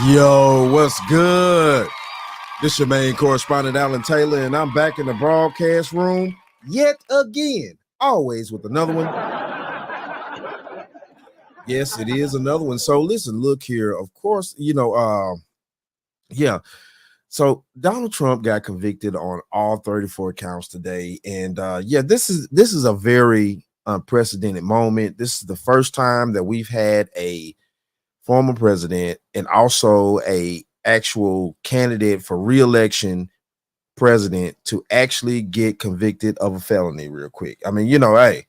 Yo, what's good? This your main correspondent, Alan Taylor, and I'm back in the broadcast room yet again, always with another one. Yes, it is another one. So listen, look here. Of course, So Donald Trump got convicted on all 34 counts today, and this is a very unprecedented moment. This is the first time that we've had a former president and also a actual candidate for re-election president to actually get convicted of a felony real quick. I mean, hey,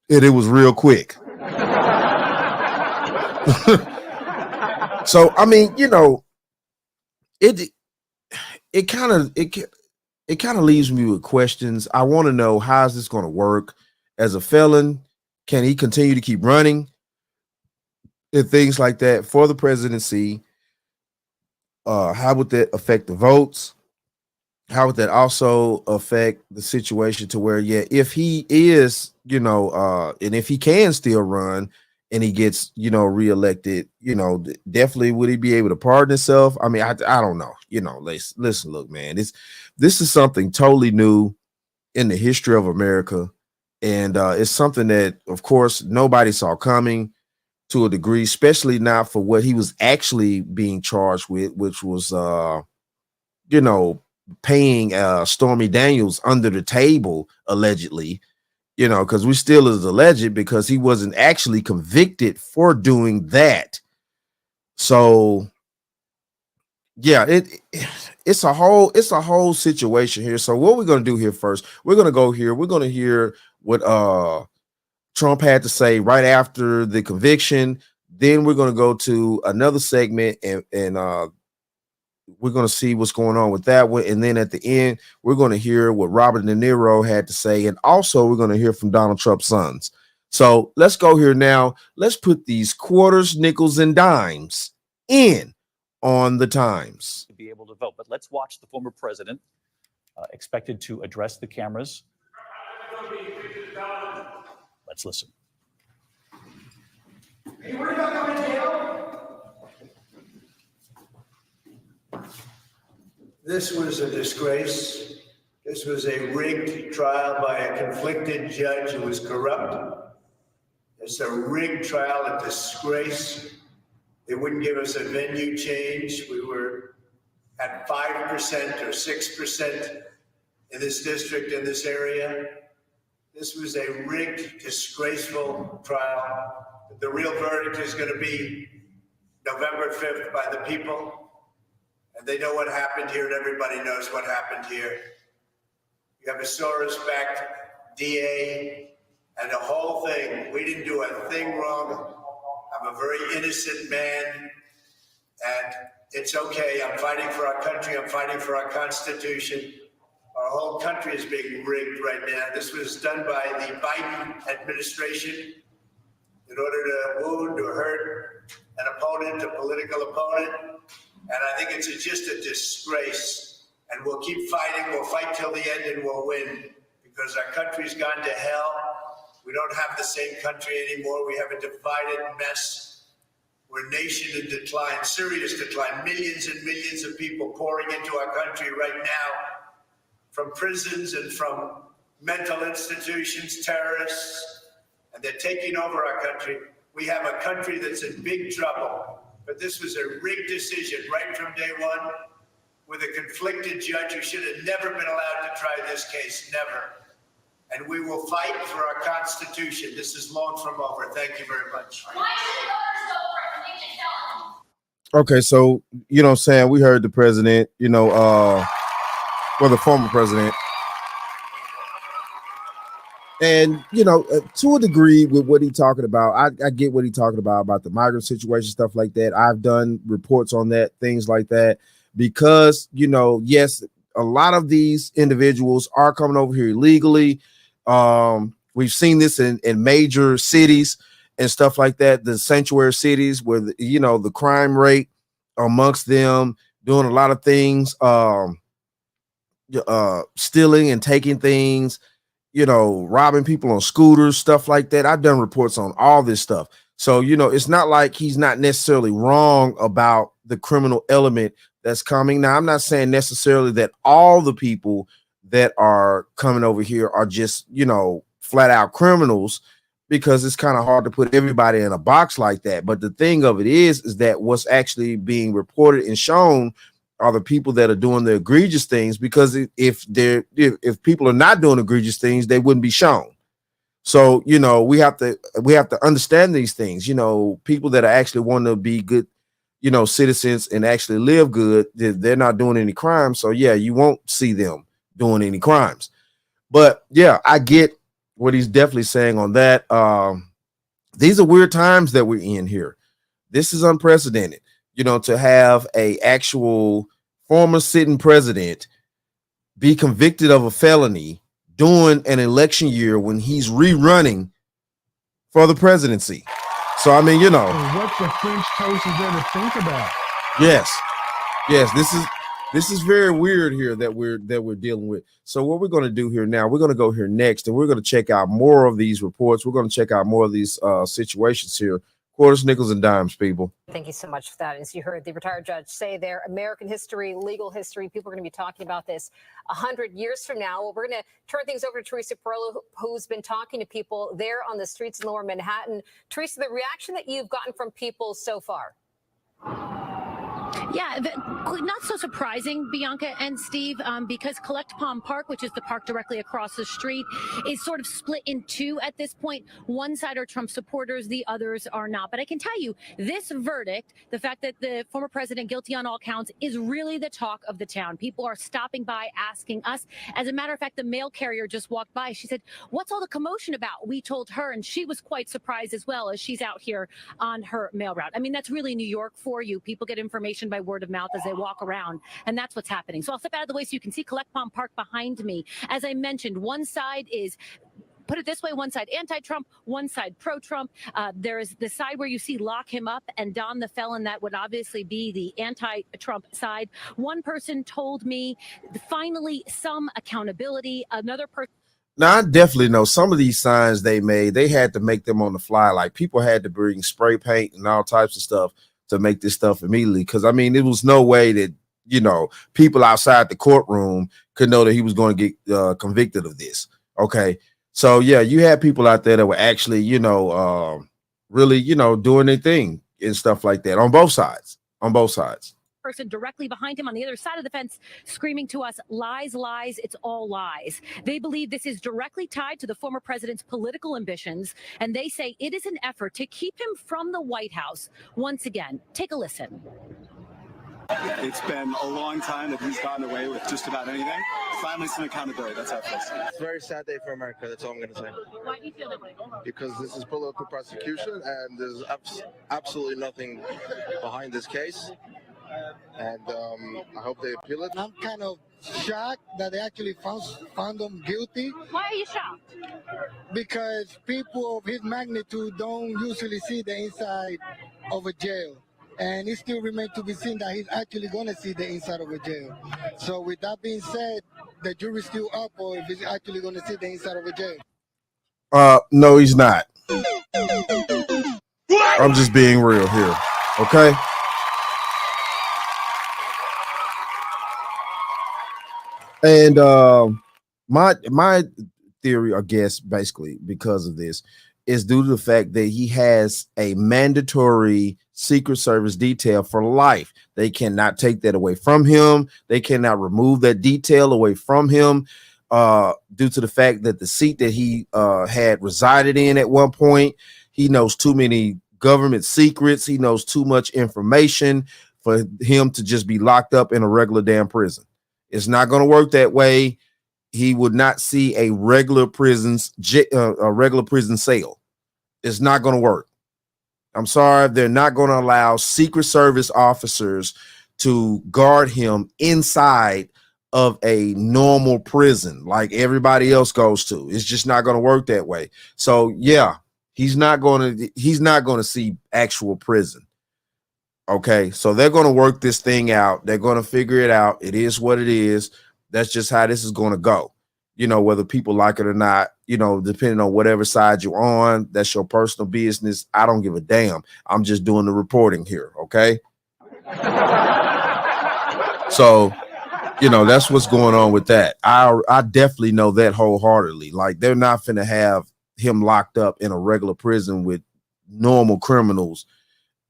it was real quick. So I mean, it kind of leaves me with questions. I want to know, how is this going to work as a felon? Can he continue to keep running and things like that for the presidency? How would that affect the votes? How would that also affect the situation to where, if he is, and if he can still run and he gets, reelected, definitely would he be able to pardon himself? I mean, I don't know. Listen, look, man, this is something totally new in the history of America. And it's something that, of course, nobody saw coming to a degree, especially not for what he was actually being charged with, which was, paying Stormy Daniels under the table, allegedly, because we still is alleged because he wasn't actually convicted for doing that. So it's a whole situation here. So what we're going to do here first, we're going to hear what Trump had to say right after the conviction. Then we're going to go to another segment and we're going to see what's going on with that one. And then at the end, we're going to hear what Robert De Niro had to say. And also we're going to hear from Donald Trump's sons. So let's go here now. Let's put these quarters, nickels, and dimes in on the times. To be able to vote. But let's watch the former president expected to address the cameras. Let's listen. Are you worried about going to jail? This was a disgrace. This was a rigged trial by a conflicted judge who was corrupt. It's a rigged trial, a disgrace. They wouldn't give us a venue change. We were at 5% or 6% in this district, in this area. This was a rigged, disgraceful trial. The real verdict is going to be November 5th by the people. And they know what happened here, and everybody knows what happened here. You have a Soros-backed DA and the whole thing. We didn't do a thing wrong. I'm a very innocent man, and it's okay. I'm fighting for our country. I'm fighting for our Constitution. Our whole country is being rigged right now. This was done by the Biden administration in order to wound or hurt an opponent, a political opponent. And I think it's just a disgrace. And we'll keep fighting. We'll fight till the end and we'll win, because our country's gone to hell. We don't have the same country anymore. We have a divided mess. We're a nation in decline, serious decline. Millions and millions of people pouring into our country right now from prisons and from mental institutions, terrorists, and they're taking over our country. We have a country that's in big trouble. But this was a rigged decision right from day one with a conflicted judge who should have never been allowed to try this case, never. And we will fight for our Constitution. This is long from over. Thank you very much. Why should voters vote for a convicted felon? Okay, so, what I'm saying, we heard the president, the former president. And, to a degree with what he's talking about, I get what he's talking about the migrant situation, stuff like that. I've done reports on that, things like that, because, yes, a lot of these individuals are coming over here illegally. We've seen this in major cities and stuff like that, the sanctuary cities where, the crime rate amongst them, doing a lot of things, stealing and taking things, robbing people on scooters, stuff like that. I've done reports on all this stuff. So, it's not like he's not necessarily wrong about the criminal element that's coming. Now, I'm not saying necessarily that all the people that are coming over here are just, flat out criminals, because it's kind of hard to put everybody in a box like that. But the thing of it is that what's actually being reported and shown are the people that are doing the egregious things, because if people are not doing egregious things, they wouldn't be shown. So, we have to understand these things. People that are actually want to be good, citizens and actually live good, they're not doing any crimes. So yeah, you won't see them doing any crimes. But yeah, I get what he's definitely saying on that. These are weird times that we're in here. This is unprecedented, to have a actual former sitting president be convicted of a felony during an election year when he's rerunning for the presidency. So, I mean, what the French toast is there to think about? Yes, this is very weird here that we're dealing with. So what we're going to do here now, we're going to go here next, and we're going to check out more of these reports. We're going to check out more of these situations here. Quarters, nickels, and dimes, people. Thank you so much for that. As you heard the retired judge say there, American history, legal history, people are going to be talking about this 100 years from now. Well, we're going to turn things over to Teresa Perello, who's been talking to people there on the streets in Lower Manhattan. Teresa, the reaction that you've gotten from people so far? Yeah, not so surprising, Bianca and Steve, because Collect Palm Park, which is the park directly across the street, is sort of split in two at this point. One side are Trump supporters, the others are not. But I can tell you, this verdict, the fact that the former president guilty on all counts, is really the talk of the town. People are stopping by, asking us. As a matter of fact, the mail carrier just walked by. She said, "What's all the commotion about?" We told her, and she was quite surprised as well, as she's out here on her mail route. I mean, that's really New York for you. People get information by word of mouth as they walk around, and that's what's happening. So I'll step out of the way so you can see Collect Palm Park behind me. As I mentioned, one side is, put it this way, one side anti-Trump, one side pro-Trump. There is the side where you see lock him up and Don the felon. That would obviously be the anti-Trump side. One person told me, finally, some accountability. Another person. Now, I definitely know some of these signs they made, they had to make them on the fly. Like, people had to bring spray paint and all types of stuff to make this stuff immediately. Because, I mean, it was no way that, people outside the courtroom could know that he was going to get convicted of this. Okay. So, yeah, you had people out there that were actually, really, doing their thing and stuff like that on both sides. Person directly behind him on the other side of the fence screaming to us, "Lies, lies, it's all lies." They believe this is directly tied to the former president's political ambitions, and they say it is an effort to keep him from the White House once again. Take a listen. It's been a long time that he's gotten away with just about anything. Finally, some accountability. That's how it feels. It's a very sad day for America. That's all I'm going to say. Why do you feel that way? Because this is political prosecution, and there's absolutely nothing behind this case. And I hope they appeal it. I'm kind of shocked that they actually found him guilty. Why are you shocked? Because people of his magnitude don't usually see the inside of a jail. And it still remains to be seen that he's actually going to see the inside of a jail. So with that being said, the jury's still up, or if he's actually going to see the inside of a jail. No, he's not. I'm just being real here. Okay. And my theory, I guess, basically because of this, is due to the fact that he has a mandatory Secret Service detail for life. They cannot take that away from him. They cannot remove that detail away from him due to the fact that the seat that he had resided in at one point, he knows too many government secrets. He knows too much information for him to just be locked up in a regular damn prison. It's not going to work that way. He would not see a regular prison cell. It's not going to work. I'm sorry. They're not going to allow Secret Service officers to guard him inside of a normal prison like everybody else goes to. It's just not going to work that way. So yeah, he's not going to see actual prison. Okay, so they're going to work this thing out. They're going to figure it out. It is what it is. That's just how this is going to go. whether people like it or not, depending on whatever side you're on, that's your personal business. I don't give a damn. I'm just doing the reporting here. Okay. So, that's what's going on with that. I definitely know that wholeheartedly. Like, they're not finna have him locked up in a regular prison with normal criminals.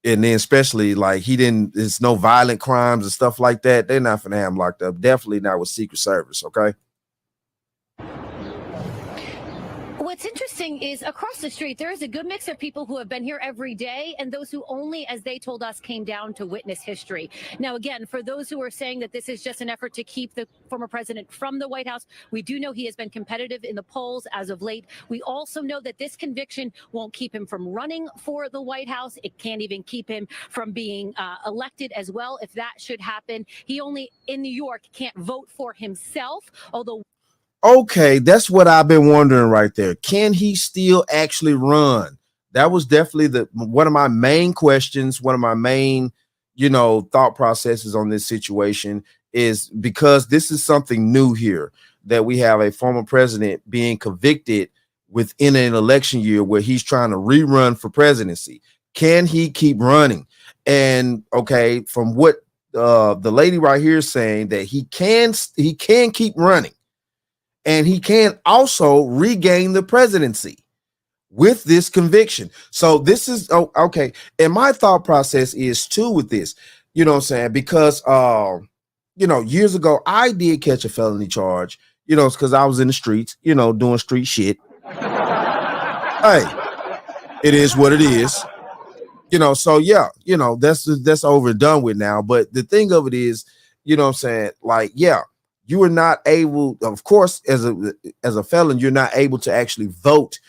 And then especially like there's no violent crimes and stuff like that. They're not finna have him locked up. Definitely not with Secret Service. Okay. What's interesting is across the street, there is a good mix of people who have been here every day and those who only, as they told us, came down to witness history. Now, again, for those who are saying that this is just an effort to keep the former president from the White House, we do know he has been competitive in the polls as of late. We also know that this conviction won't keep him from running for the White House. It can't even keep him from being elected as well. If that should happen, he only in New York can't vote for himself, although. Okay, that's what I've been wondering right there. Can he still actually run? That was definitely one of my main questions, one of my main, thought processes on this situation, is because this is something new here, that we have a former president being convicted within an election year where he's trying to rerun for presidency. Can he keep running? And okay, from what the lady right here is saying, that he can keep running. And he can also regain the presidency with this conviction. So this is okay. And my thought process is too with this, what I'm saying? Because years ago I did catch a felony charge, it's because I was in the streets, doing street shit. Hey, it is what it is. So yeah, that's over and done with now. But the thing of it is, what I'm saying, like, yeah. You are not able, of course, as a felon, you're not able to actually vote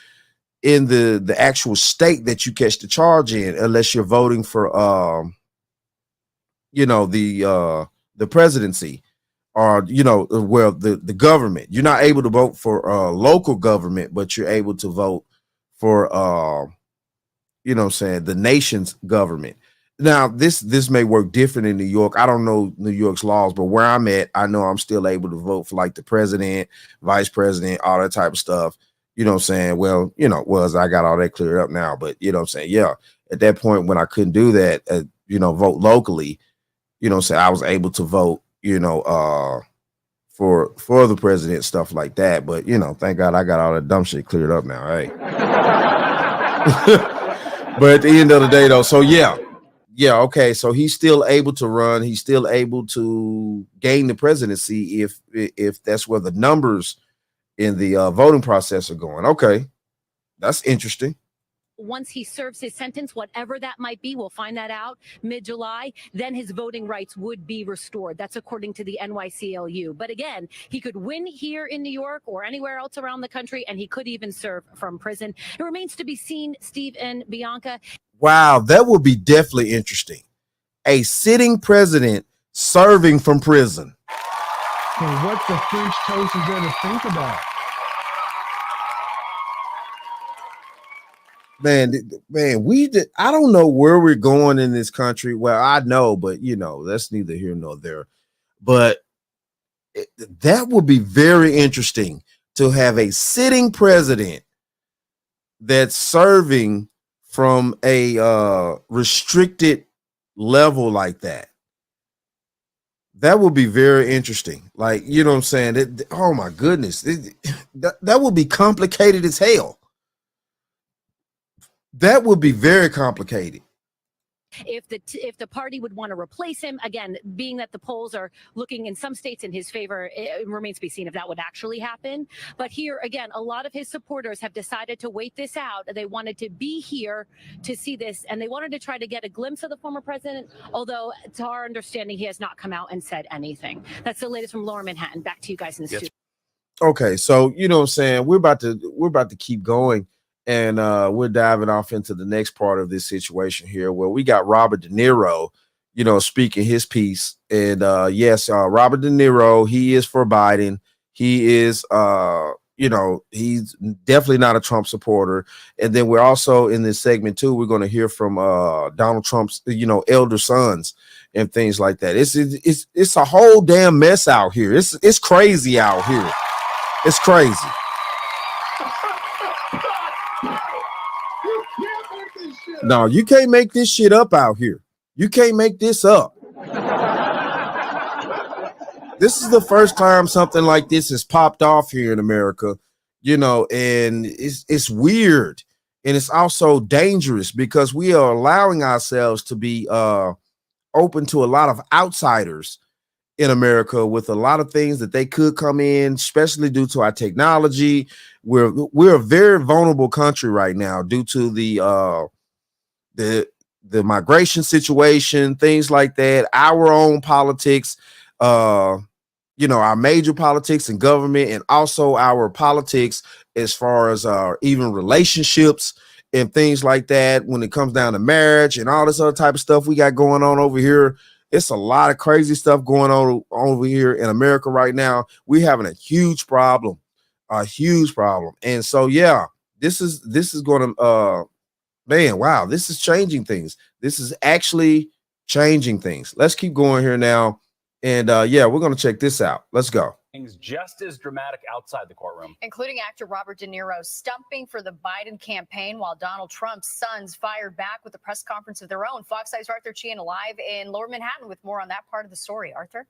in the actual state that you catch the charge in, unless you're voting for the presidency, or the government. You're not able to vote for local government, but you're able to vote for the nation's government. Now, this may work different in New York. I don't know New York's laws, but where I'm at, I know I'm still able to vote for like the president, vice president, all that type of stuff. Well, as I got all that cleared up now, but yeah, at that point when I couldn't do that, vote locally, I was able to vote, for the president, stuff like that. But, thank God I got all that dumb shit cleared up now, right? But at the end of the day, though, so yeah. Yeah, okay. So he's still able to run. He's still able to gain the presidency if that's where the numbers in the voting process are going. Okay, that's interesting. Once he serves his sentence, whatever that might be, we'll find that out mid-July, then his voting rights would be restored. That's according to the NYCLU. But again, he could win here in New York or anywhere else around the country, and he could even serve from prison. It remains to be seen, Steve and Bianca. Wow, that would be definitely interesting. A sitting president serving from prison. And what the French toast is there to think about? Man, I don't know where we're going in this country. Well, I know, but that's neither here nor there. But that would be very interesting to have a sitting president that's serving from a restricted level like that. That would be very interesting. Like, what I'm saying? Oh my goodness. That would be complicated as hell. That would be very complicated. If the party would want to replace him, again, being that the polls are looking in some states in his favor, it remains to be seen if that would actually happen. But here, again, a lot of his supporters have decided to wait this out. They wanted to be here to see this, and they wanted to try to get a glimpse of the former president, although to our understanding, he has not come out and said anything. That's the latest from Lower Manhattan. Back to you guys in the studio. Okay, so what I'm saying, we're about to keep going. And we're diving off into the next part of this situation here, where we got Robert De Niro, speaking his piece. And yes, Robert De Niro, he is for Biden. He is, he's definitely not a Trump supporter. And then we're also in this segment too, we're going to hear from Donald Trump's, elder sons and things like that. It's a whole damn mess out here. It's crazy out here. It's crazy. No, you can't make this shit up out here. You can't make this up. This is the first time something like this has popped off here in America, and it's weird. And it's also dangerous because we are allowing ourselves to be open to a lot of outsiders in America with a lot of things that they could come in, especially due to our technology. We're a very vulnerable country right now due to the migration situation, things like that, our own politics, our major politics and government, and also our politics as far as even relationships and things like that when it comes down to marriage and all this other type of stuff we got going on over here. It's a lot of crazy stuff going on over here in America right now. We're having a huge problem. And so, yeah, this is going to, man, wow, this is changing things. This is actually changing things. Let's keep going here now. And yeah, we're going to check this out. Let's go. Things just as dramatic outside the courtroom, including actor Robert De Niro stumping for the Biden campaign while Donald Trump's sons fired back with a press conference of their own. Fox 5's Arthur Chian live in Lower Manhattan with more on that part of the story. Arthur?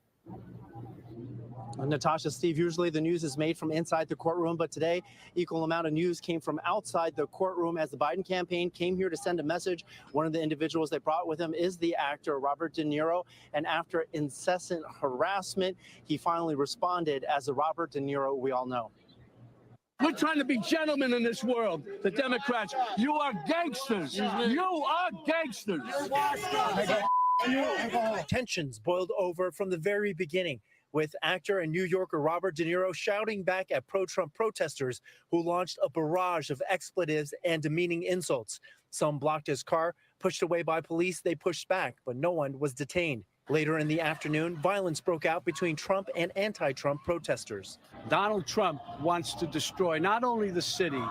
Natasha, Steve, usually the news is made from inside the courtroom, but today equal amount of news came from outside the courtroom as the Biden campaign came here to send a message. One of the individuals they brought with him is the actor Robert De Niro, and after incessant harassment, he finally responded as the Robert De Niro we all know. We're trying to be gentlemen in this world. The Democrats, you are gangsters. You are gangsters. Tensions boiled over from the very beginning, with actor and New Yorker Robert De Niro shouting back at pro-Trump protesters who launched a barrage of expletives and demeaning insults. Some blocked his car, pushed away by police. They pushed back, but no one was detained. Later in the afternoon, violence broke out between Trump and anti-Trump protesters. Donald Trump wants to destroy not only the city,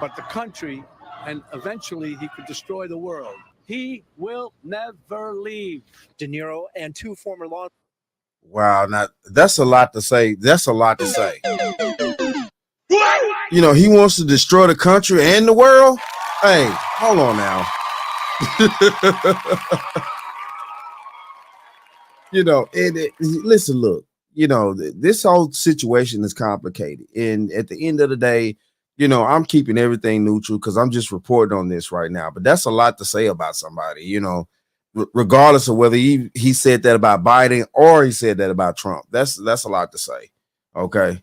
but the country, and eventually he could destroy the world. He will never leave. De Niro and two former law. Wow, now that's a lot to say. That's a lot to say. He wants to destroy the country and the world. Hey, hold on now. Listen, look, this whole situation is complicated. And at the end of the day, I'm keeping everything neutral because I'm just reporting on this right now. But that's a lot to say about somebody, regardless of whether he said that about Biden or he said that about Trump. That's a lot to say. Okay.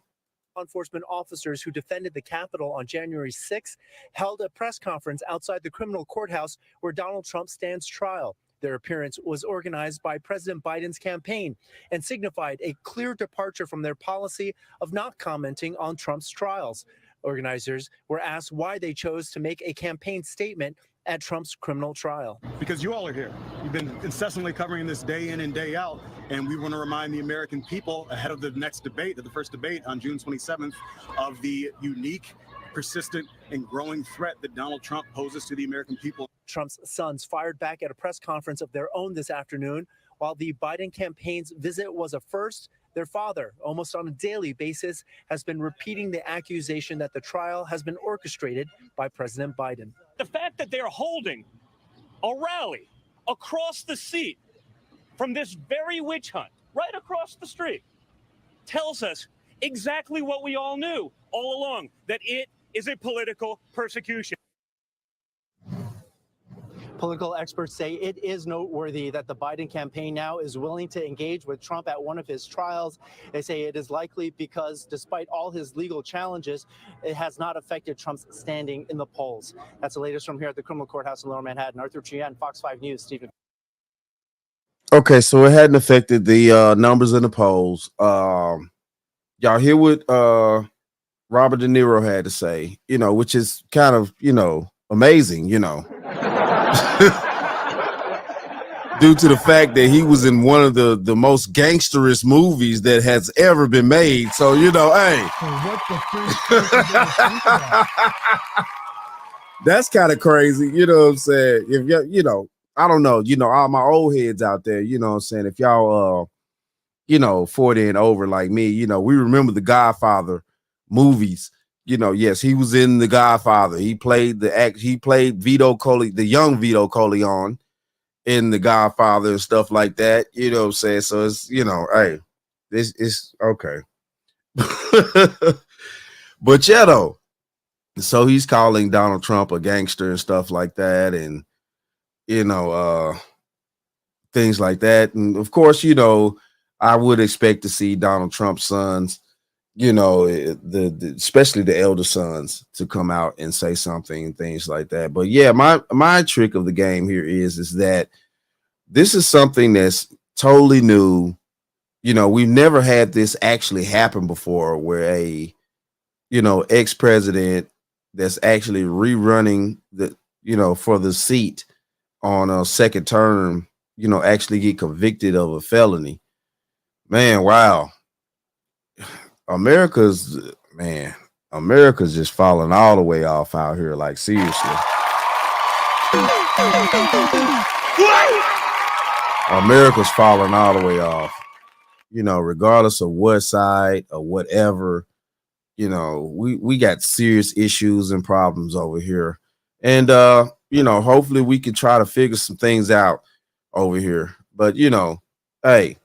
Law enforcement officers who defended the Capitol on January 6th held a press conference outside the criminal courthouse where Donald Trump stands trial. Their appearance was organized by President Biden's campaign and signified a clear departure from their policy of not commenting on Trump's trials. Organizers were asked why they chose to make a campaign statement at Trump's criminal trial. Because you all are here. You've been incessantly covering this day in and day out, and we want to remind the American people ahead of the next debate, of the first debate on June 27th, of the unique, persistent, and growing threat that Donald Trump poses to the American people. Trump's sons fired back at a press conference of their own this afternoon. While the Biden campaign's visit was a first, their father, almost on a daily basis, has been repeating the accusation that the trial has been orchestrated by President Biden. The fact that they're holding a rally across the seat from this very witch hunt right across the street tells us exactly what we all knew all along, that it is a political persecution. Political experts say it is noteworthy that the Biden campaign now is willing to engage with Trump at one of his trials. They say it is likely because despite all his legal challenges, it has not affected Trump's standing in the polls. That's the latest from here at the criminal courthouse in Lower Manhattan. Arthur Chian, Fox 5 News, Stephen. Okay, so it hadn't affected the numbers in the polls. Y'all hear what Robert De Niro had to say, which is kind of, amazing, due to the fact that he was in one of the most gangsterous movies that has ever been made. So, hey, what the freak? that's kind of crazy. You know what I'm saying? If I don't know, all my old heads out there, you know what I'm saying? If y'all, 40 and over like me, we remember The Godfather movies. You know, yes, he was in The Godfather. He played Vito Corleone, the young Vito Corleone in The Godfather and stuff like that. You know what I'm saying? So it's, you know, hey, this is okay. But yeah, though. So he's calling Donald Trump a gangster and stuff like that, and you know, things like that. And of course, you know, I would expect to see Donald Trump's sons, you know, especially the elder sons, to come out and say something and things like that. But yeah, my trick of the game here is that this is something that's totally new. You know, we've never had this actually happen before, where a, you know, ex-president that's actually rerunning the, you know, for the seat on a second term, you know, actually get convicted of a felony. Man, wow. America's just falling all the way off out here. Like, seriously. America's falling all the way off. You know, regardless of what side or whatever, you know, we got serious issues and problems over here. And, you know, hopefully we can try to figure some things out over here. But, you know, hey,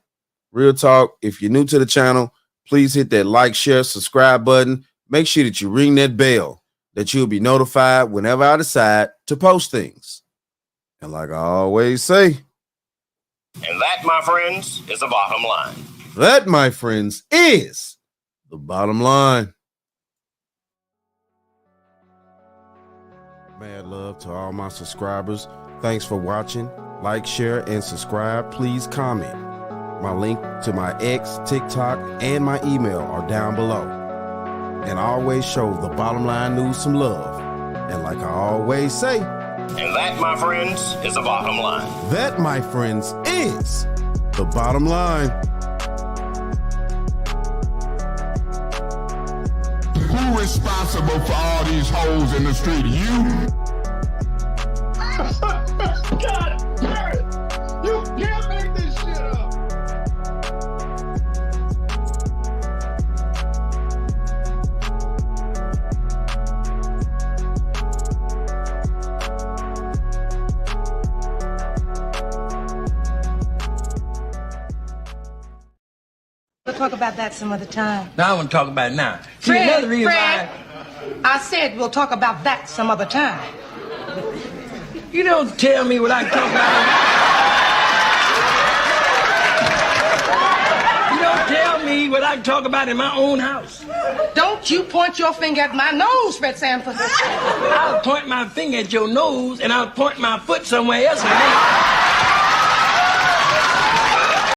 real talk, if you're new to the channel, please hit that like, share, subscribe button. Make sure that you ring that bell, that you'll be notified whenever I decide to post things. And like I always say, and that, my friends, is the bottom line. That, my friends, is the bottom line. Mad love to all my subscribers. Thanks for watching. Like, share, and subscribe. Please comment. My link to my X, TikTok, and my email are down below. And I always show the bottom line news some love. And like I always say, and that, my friends, is the bottom line. That, my friends, is the bottom line. Who responsible for all these holes in the street? You? God, you can't make this shit up. We'll talk about that some other time. No, I want to talk about it now. Fred, I said we'll talk about that some other time. You don't tell me what I can talk about. You don't tell me what I can talk about in my own house. Don't you point your finger at my nose, Fred Sanford. I'll point my finger at your nose, and I'll point my foot somewhere else.